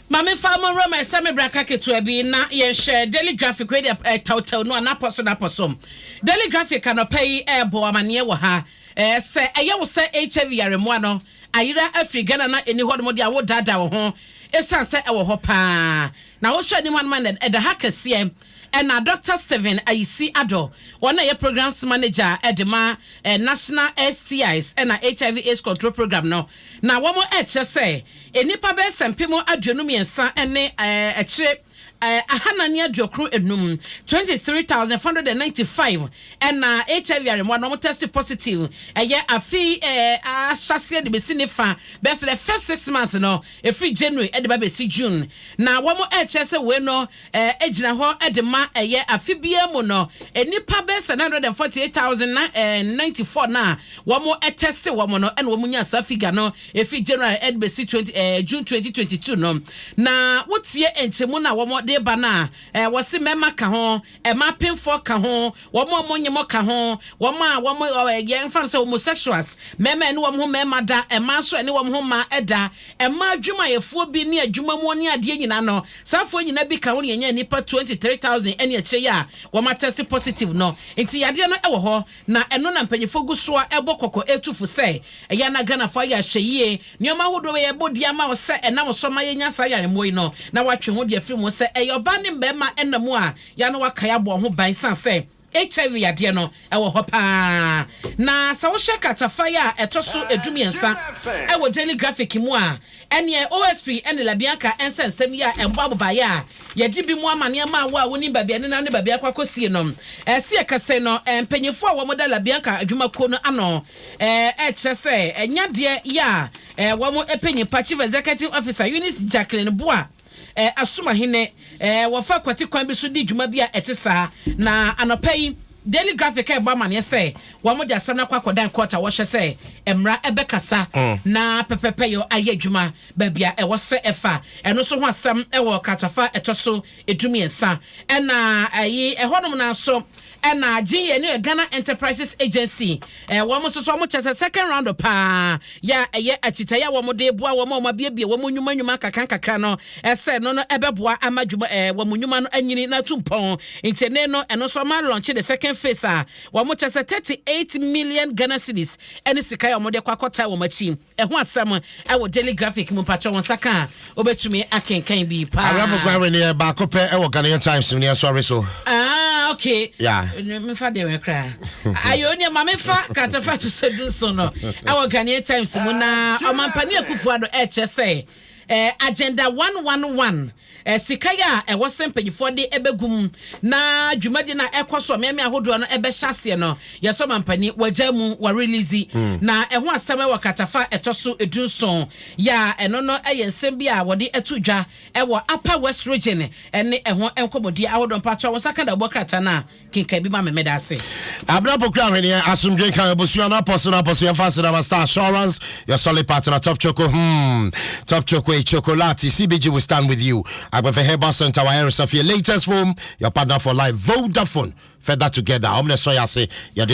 Mame Farmer Roma Same Braka to be na ye share daily graphic radio total no naposom. Daily graphic cannot pay airbo amania waha. Say a yaw say HIV yaremwano. Ayira Afrigana na any hot modia would dada ho. Esa say our hopa. Now show anyone man at the hacker CM. And now Dr. Steven I.C. Ado, one of your programs manager at the National STIs and HIV/AIDS control program. No, now one more say any pabes and people adrenumi and son and a trip. Ahanania Jokru enum 23,495 and HIV and one more tested positive. A fee associate the Besinifa best the first 6 months no a free January at the baby June. Now one more HS we no ejina ho edema a fibia mono a nipa best 148,094 na one more tested one no and womunya safiga no a free January at the June 2022 no. Now what's here and Timuna one more de bana wasi mema ka ho mapping for ka ho womo monyemo ka ho womo yen fan say homosexuals mema ene wom ho mema da ema so ene wom ho ma eda ema adwuma yefuo bi ne adwuma mu ne ade nyina no safo nyina bi ka ho ne nya nipa 23,000 ene eche ya woma test positive no enti yade no ewo ho na eno na mpanyefo guso a ebokoko etufu say eya na Ghana fa ya hyeye nioma hodo we yebodi ama wo say enam so ma yenya sa yare moyi no na watwe ho de afiri mo say Obani mbema enamu a ya no waka ya bo ho ban san se HIV yade no ewo ho pa na sa wo hye katafa ya etoso edumiensa ewo daily graphic mu a ene OSP ene labianka ensensem ya embabba ya yedi bi mu amane ma wa woni babia ne na ne babia kwakosie no se ekase no empanyefo a wo moda labianka adwumako no ano kyese enyade ya wo mo epanyipa chief executive officer Eunice Jacqueline Boa asuma hine wofa kwati kwan bi so di dwuma bia etesa na anopai daily graphic e ba mane say wo mo dia sam na kwakodan quarter wo hye say emra ebekasa na pepepe yo aye dwuma ba bia e wo se efa eno so ho asam e wo katafa etoso edumi ensa na ayi ehonom na so na GN ne Ghana Enterprises Agency wo mo so mo chese second round pa ya eye achita ya wo mo de boa wo mo bia wo mo nwuma kakra no ese no ebeboa amadwuma wo mo nwuma no anyini na tumpon intene no eno so ma launch the second phase wo mo chese 38 million Ghana cedis ene sika ya mo de kwakota wo machi ho asam wo daily graphic mu patro won saka obetumi akenkan bi pa arabo kwa ne ba kope wo Ghanaian Times ne so so okay yeah me fa de we kra ayo ne ma me fa katafa to sedu so no our Ghanaian Times mu na omampani akufuado say agenda 111 sikaya wo sempanyifo de ebegum na dwumadi na ekoso meme ahodo no ebe hyase no yeso mampani wajamu wa release na eho asem e wakatafa etoso edunson ya eno no ensem bia wode etudwa wo Upper West region ene eho enkomodi ahodo mpacho wo sakada bokrata na kinka bi ma memeda ase abrapoku ahwene asumdwe kan abusua na apostle fast na star assurance your solid partner top choco top choco chocolate CBG will stand with you. Agbefe Herbal Center our area of your latest form your partner for life Vodafone fed that together omne so ya say